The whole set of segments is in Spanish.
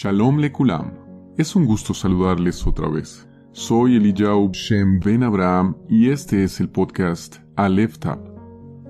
Shalom lekulam. Es un gusto saludarles otra vez. Soy Eliyahu Shem Ben Abraham y este es el podcast Aleph Tab,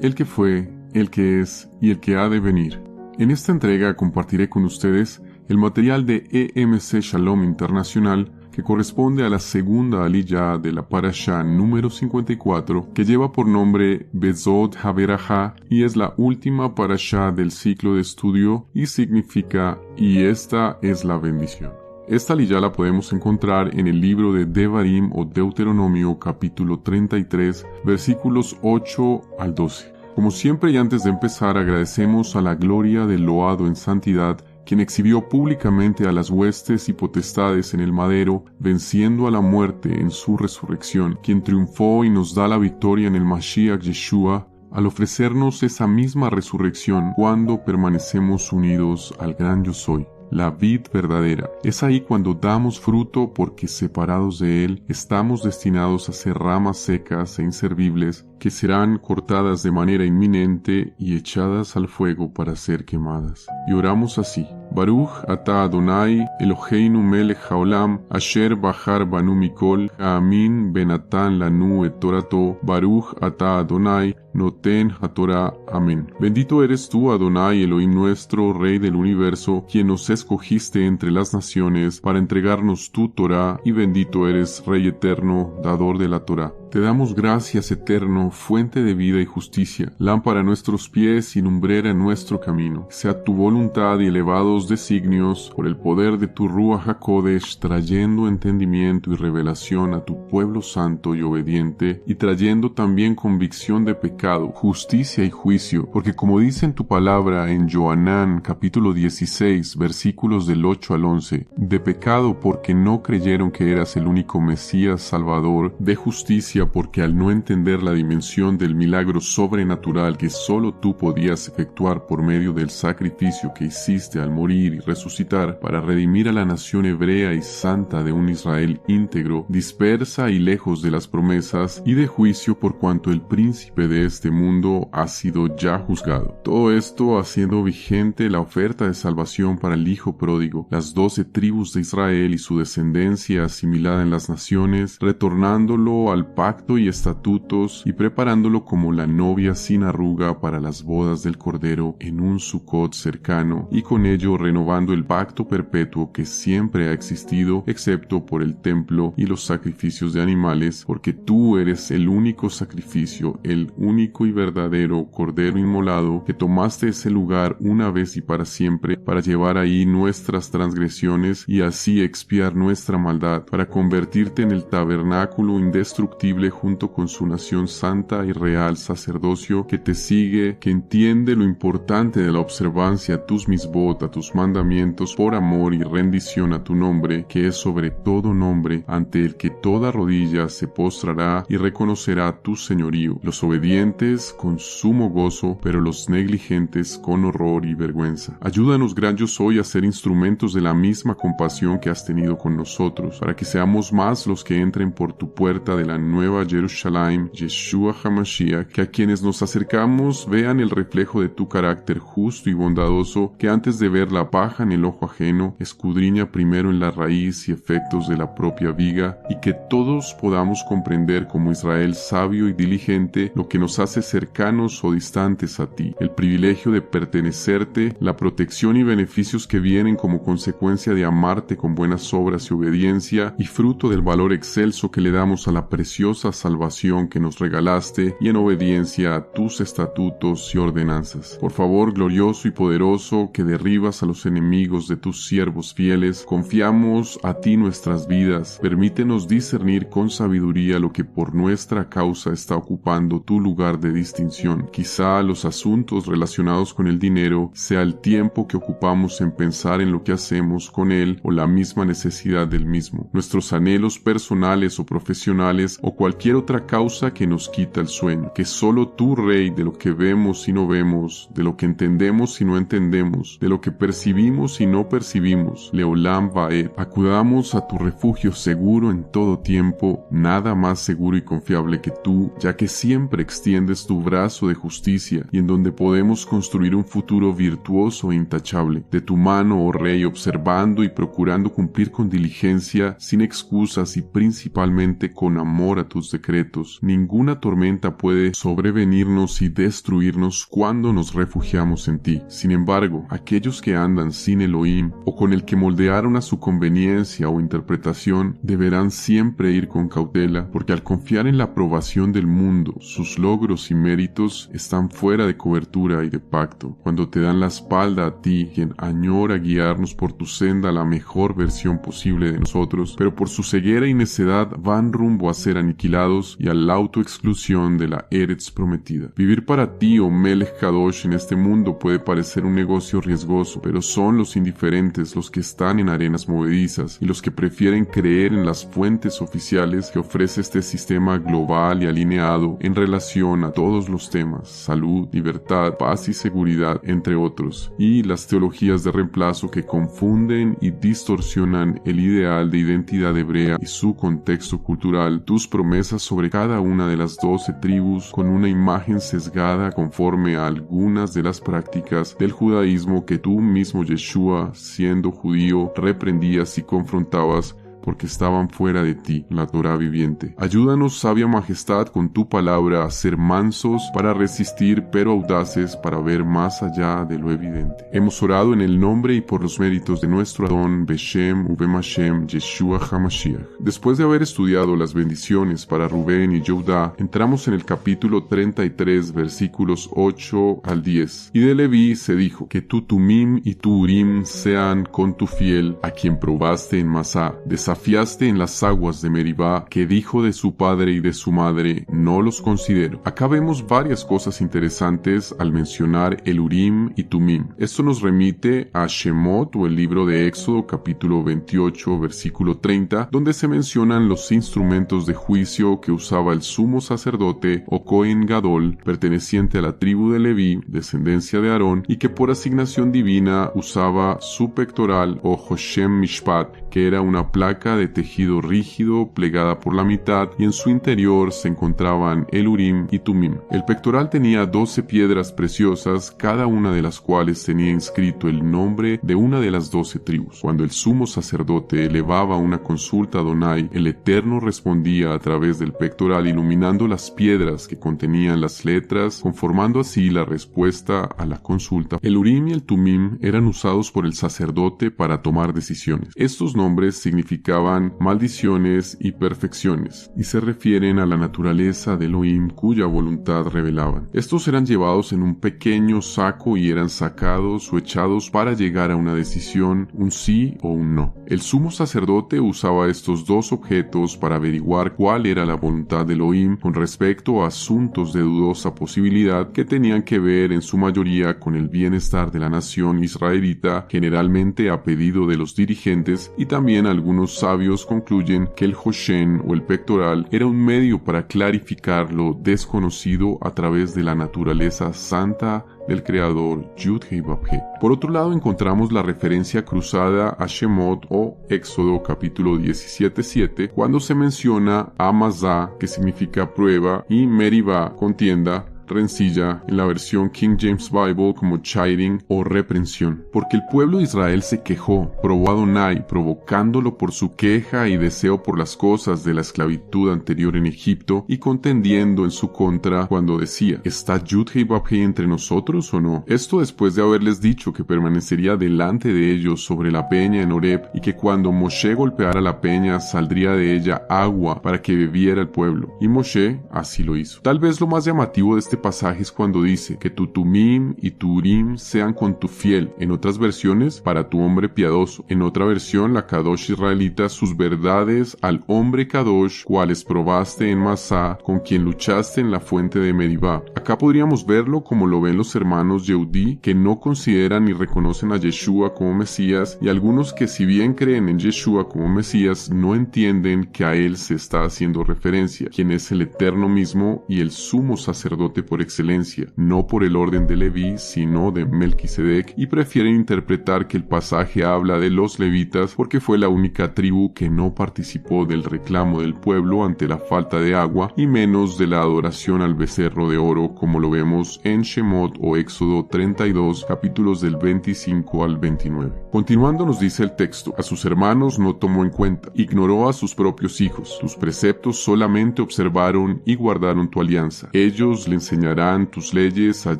el que fue, el que es y el que ha de venir. En esta entrega compartiré con ustedes el material de EMC Shalom Internacional que corresponde a la segunda aliyah de la parashá número 54, que lleva por nombre Bezod HaBerajá y es la última parashá del ciclo de estudio y significa "y esta es la bendición". Esta aliyah la podemos encontrar en el libro de Devarim o Deuteronomio capítulo 33, versículos 8 al 12. Como siempre y antes de empezar, agradecemos a la gloria del loado en santidad, quien exhibió públicamente a las huestes y potestades en el madero, venciendo a la muerte en su resurrección, quien triunfó y nos da la victoria en el Mashiach Yeshua, al ofrecernos esa misma resurrección cuando permanecemos unidos al gran Yo Soy, la vid verdadera. Es ahí cuando damos fruto, porque separados de Él estamos destinados a ser ramas secas e inservibles que serán cortadas de manera inminente y echadas al fuego para ser quemadas. Y oramos así: Baruch ata Adonai Eloheinu melech haolam asher bahar banu mikol ha'amin benatan lanu et torato Baruch ata Adonai noten haTorah. Amén. Bendito eres tú, Adonai, Elohim nuestro, Rey del universo, quien nos escogiste entre las naciones para entregarnos tu Torah, y bendito eres, Rey eterno, dador de la Torah. Te damos gracias, eterno, fuente de vida y justicia, lámpara a nuestros pies y lumbrera en nuestro camino. Sea tu voluntad y elevados designios, por el poder de tu Ruach HaKodesh, trayendo entendimiento y revelación a tu pueblo santo y obediente, y trayendo también convicción de pecado, justicia y juicio, porque como dice en tu palabra en Johanán capítulo 16, versículos del 8 al 11, de pecado porque no creyeron que eras el único Mesías Salvador, de justicia porque al no entender la dimensión del milagro sobrenatural que solo tú podías efectuar por medio del sacrificio que hiciste al morir y resucitar para redimir a la nación hebrea y santa de un Israel íntegro, dispersa y lejos de las promesas, y de juicio por cuanto el príncipe de este mundo ha sido ya juzgado. Todo esto haciendo vigente la oferta de salvación para el Hijo pródigo, las 12 tribus de Israel y su descendencia asimilada en las naciones, retornándolo al pacto y estatutos y preparándolo como la novia sin arruga para las bodas del Cordero en un Sucot cercano, y con ello renovando el pacto perpetuo que siempre ha existido, excepto por el templo y los sacrificios de animales, porque tú eres el único sacrificio, el único y verdadero Cordero inmolado, que tomaste ese lugar una vez y para siempre, para llevar ahí nuestras transgresiones y así expiar nuestra maldad, para convertirte en el tabernáculo indestructible junto con su nación santa y real sacerdocio que te sigue, que entiende lo importante de la observancia a tus misbot, a tus mandamientos, por amor y rendición a tu nombre, que es sobre todo nombre, ante el que toda rodilla se postrará y reconocerá tu señorío. Los obedientes con sumo gozo, pero los negligentes con horror y vergüenza. Ayúdanos, gran Yo Soy, a ser instrumentos de la misma compasión que has tenido con nosotros, para que seamos más los que entren por tu puerta de la nueva Jerusalén, Yeshua HaMashiach, que a quienes nos acercamos vean el reflejo de tu carácter justo y bondadoso, que antes de ver la paja en el ojo ajeno, escudriña primero en la raíz y efectos de la propia viga, y que todos podamos comprender como Israel sabio y diligente lo que nos hace cercanos o distantes a ti, el privilegio de pertenecerte, la protección y beneficios que vienen como consecuencia de amarte con buenas obras y obediencia, y fruto del valor excelso que le damos a la preciosa salvación que nos regalaste y en obediencia a tus estatutos y ordenanzas. Por favor, glorioso y poderoso, que derribas a los enemigos de tus siervos fieles, confiamos a ti nuestras vidas. Permítenos discernir con sabiduría lo que por nuestra causa está ocupando tu lugar de distinción. Quizá los asuntos relacionados con el dinero sea el tiempo que ocupamos en pensar en lo que hacemos con él o la misma necesidad del mismo. Nuestros anhelos personales o profesionales o cualquier cualquier otra causa que nos quita el sueño, que solo tú, Rey, de lo que vemos y no vemos, de lo que entendemos y no entendemos, de lo que percibimos y no percibimos, Leolam Vaed, acudamos a tu refugio seguro en todo tiempo, nada más seguro y confiable que tú, ya que siempre extiendes tu brazo de justicia y en donde podemos construir un futuro virtuoso e intachable. De tu mano, oh Rey, observando y procurando cumplir con diligencia, sin excusas y principalmente con amor a tus decretos. Ninguna tormenta puede sobrevenirnos y destruirnos cuando nos refugiamos en ti. Sin embargo, aquellos que andan sin Elohim o con el que moldearon a su conveniencia o interpretación deberán siempre ir con cautela, porque al confiar en la aprobación del mundo, sus logros y méritos están fuera de cobertura y de pacto. Cuando te dan la espalda a ti, quien añora guiarnos por tu senda a la mejor versión posible de nosotros, pero por su ceguera y necedad van rumbo a ser aniquilados y a la autoexclusión de la Eretz prometida. Vivir para ti, oh Melech Kadosh, en este mundo puede parecer un negocio riesgoso, pero son los indiferentes los que están en arenas movedizas y los que prefieren creer en las fuentes oficiales que ofrece este sistema global y alineado en relación a todos los temas: salud, libertad, paz y seguridad, entre otros, y las teologías de reemplazo que confunden y distorsionan el ideal de identidad hebrea y su contexto cultural, tus promesas sobre cada una de las 12 tribus con una imagen sesgada conforme a algunas de las prácticas del judaísmo que tú mismo, Yeshua, siendo judío, reprendías y confrontabas porque estaban fuera de ti, la Torá viviente. Ayúdanos, sabia majestad, con tu palabra a ser mansos para resistir, pero audaces para ver más allá de lo evidente. Hemos orado en el nombre y por los méritos de nuestro Adón, Beshem Ubem Hashem, Yeshua HaMashiach. Después de haber estudiado las bendiciones para Rubén y Yehudá, entramos en el capítulo 33, versículos 8 al 10. Y de Leví se dijo: que tu Tumim y tu Urim sean con tu fiel, a quien probaste en Masá, desafiaste en las aguas de Meribá, que dijo de su padre y de su madre: no los considero. Acá vemos varias cosas interesantes al mencionar el Urim y Tumim. Esto nos remite a Shemot, o el libro de Éxodo, capítulo 28, versículo 30, donde se mencionan los instrumentos de juicio que usaba el sumo sacerdote o Cohen Gadol, perteneciente a la tribu de Leví, descendencia de Aarón, y que por asignación divina usaba su pectoral o Hoshem Mishpat, que era una placa de tejido rígido plegada por la mitad, y en su interior se encontraban el Urim y Tumim. El pectoral tenía 12 piedras preciosas, cada una de las cuales tenía inscrito el nombre de una de las 12 tribus. Cuando el sumo sacerdote elevaba una consulta a Adonai, el Eterno respondía a través del pectoral, iluminando las piedras que contenían las letras, conformando así la respuesta a la consulta. El Urim y el Tumim eran usados por el sacerdote para tomar decisiones. Estos nombres significaban maldiciones y perfecciones, y se refieren a la naturaleza de Elohim cuya voluntad revelaban. Estos eran llevados en un pequeño saco y eran sacados o echados para llegar a una decisión, un sí o un no. El sumo sacerdote usaba estos dos objetos para averiguar cuál era la voluntad de Elohim con respecto a asuntos de dudosa posibilidad que tenían que ver en su mayoría con el bienestar de la nación israelita, generalmente a pedido de los dirigentes, y también algunos sabios concluyen que el Hoshen o el pectoral era un medio para clarificar lo desconocido a través de la naturaleza santa del creador Yud-Hei Vav-Hei. Por otro lado, encontramos la referencia cruzada a Shemot o Éxodo capítulo 17:7, cuando se menciona a Mazá, que significa prueba, y Meribá, contienda, rencilla, en la versión King James Bible como chiding o reprensión. Porque el pueblo de Israel se quejó, probó a Adonai, provocándolo por su queja y deseo por las cosas de la esclavitud anterior en Egipto, y contendiendo en su contra cuando decía: ¿está Yud-Hei Vav-Hei entre nosotros o no? Esto después de haberles dicho que permanecería delante de ellos sobre la peña en Horeb, y que cuando Moshe golpeara la peña saldría de ella agua para que bebiera el pueblo. Y Moshe así lo hizo. Tal vez lo más llamativo de este pasaje es cuando dice que tu Tumim y tu Urim sean con tu fiel. En otras versiones, para tu hombre piadoso. En otra versión, la Kadosh israelita, sus verdades al hombre Kadosh, cuales probaste en Masá, con quien luchaste en la fuente de Meribá. Acá podríamos verlo como lo ven los hermanos Yehudí, que no consideran ni reconocen a Yeshua como Mesías, y algunos que si bien creen en Yeshua como Mesías, no entienden que a él se está haciendo referencia, quien es el Eterno mismo y el sumo sacerdote por excelencia, no por el orden de Leví, sino de Melquisedec, y prefieren interpretar que el pasaje habla de los levitas porque fue la única tribu que no participó del reclamo del pueblo ante la falta de agua, y menos de la adoración al becerro de oro, como lo vemos en Shemot o Éxodo 32, capítulos del 25 al 29. Continuando nos dice el texto: a sus hermanos no tomó en cuenta, ignoró a sus propios hijos, tus preceptos solamente observaron y guardaron tu alianza. Ellos le enseñarán tus leyes a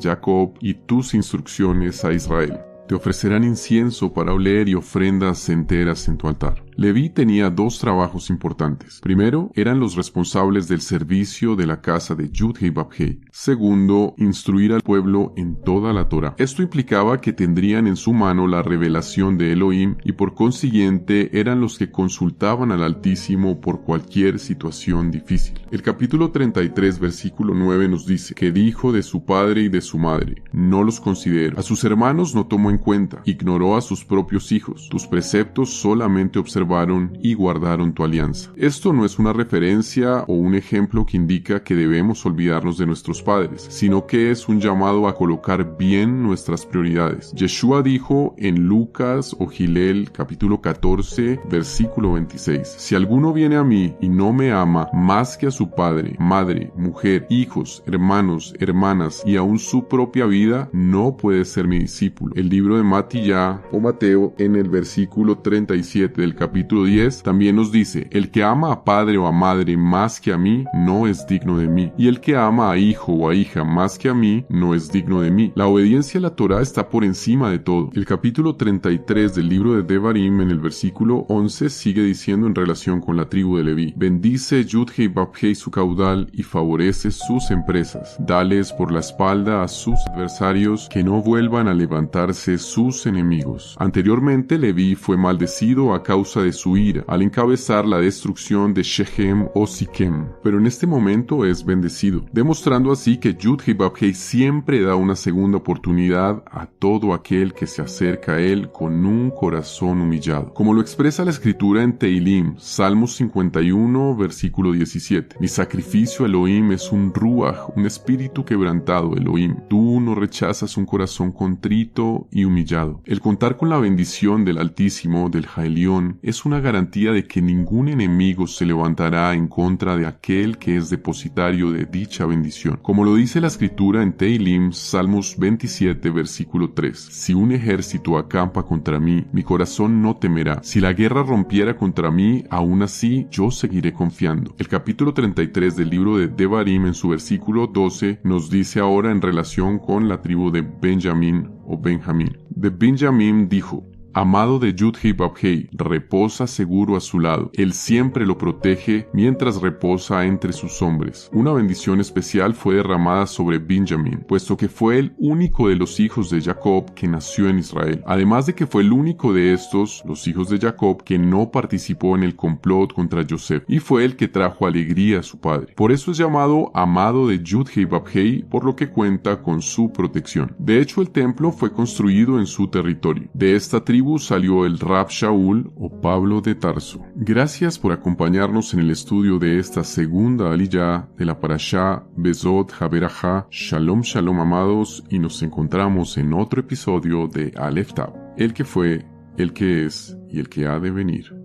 Jacob y tus instrucciones a Israel. Te ofrecerán incienso para oler y ofrendas enteras en tu altar. Leví tenía dos trabajos importantes. Primero, eran los responsables del servicio de la casa de Yud-Hei Vав-Hei. Segundo, instruir al pueblo en toda la Torá. Esto implicaba que tendrían en su mano la revelación de Elohim y por consiguiente eran los que consultaban al Altísimo por cualquier situación difícil. El capítulo 33, versículo 9 nos dice que dijo de su padre y de su madre: no los considero. A sus hermanos no tomó en cuenta, ignoró a sus propios hijos. Tus preceptos solamente observaron y guardaron tu alianza. Esto no es una referencia o un ejemplo que indica que debemos olvidarnos de nuestros padres, sino que es un llamado a colocar bien nuestras prioridades. Yeshua dijo en Lucas o Gilel capítulo 14 versículo 26: si alguno viene a mí y no me ama más que a su padre, madre, mujer, hijos, hermanos, hermanas y aún su propia vida, no puede ser mi discípulo. El libro de Mateo en el versículo 37 del capítulo 10 también nos dice: el que ama a padre o a madre más que a mí no es digno de mí, y el que ama a hijo o a hija más que a mí no es digno de mí. La obediencia a la Torá está por encima de todo. El capítulo 33 del libro de Devarim en el versículo 11 sigue diciendo en relación con la tribu de Leví: bendice Yud-Hei Vав-Hei su caudal y favorece sus empresas. Dales por la espalda a sus adversarios, que no vuelvan a levantarse sus enemigos. Anteriormente Leví fue maldecido a causa de su ira al encabezar la destrucción de Shechem o Siquem, pero en este momento es bendecido, demostrando así que Yud-Hei Vав-Hei siempre da una segunda oportunidad a todo aquel que se acerca a él con un corazón humillado, como lo expresa la escritura en Teilim, Salmos 51, versículo 17: mi sacrificio Elohim es un ruach, un espíritu quebrantado, Elohim. Tú no rechazas un corazón contrito y humillado. El contar con la bendición del Altísimo, del Jaelión, es una garantía de que ningún enemigo se levantará en contra de aquel que es depositario de dicha bendición. Como lo dice la escritura en Teilim, Salmos 27, versículo 3: si un ejército acampa contra mí, mi corazón no temerá. Si la guerra rompiera contra mí, aún así yo seguiré confiando. El capítulo 33 del libro de Devarim en su versículo 12 nos dice ahora en relación con la tribu de Benjamín o Benjamín. De Benjamín dijo: amado de Yud-Hei Vав-Hei, reposa seguro a su lado. Él siempre lo protege mientras reposa entre sus hombres. Una bendición especial fue derramada sobre Benjamín, puesto que fue el único de los hijos de Jacob que nació en Israel. Además de que fue el único de estos, los hijos de Jacob, que no participó en el complot contra Yosef, y fue el que trajo alegría a su padre. Por eso es llamado amado de Yud-Hei Vав-Hei, por lo que cuenta con su protección. De hecho, el templo fue construido en su territorio. De esta tribu salió el Rab Shaul o Pablo de Tarso. Gracias por acompañarnos en el estudio de esta segunda aliyá de la Parashá Bezot Haberajá. Shalom Shalom, amados, y nos encontramos en otro episodio de Aleph Tab, el que fue, el que es y el que ha de venir.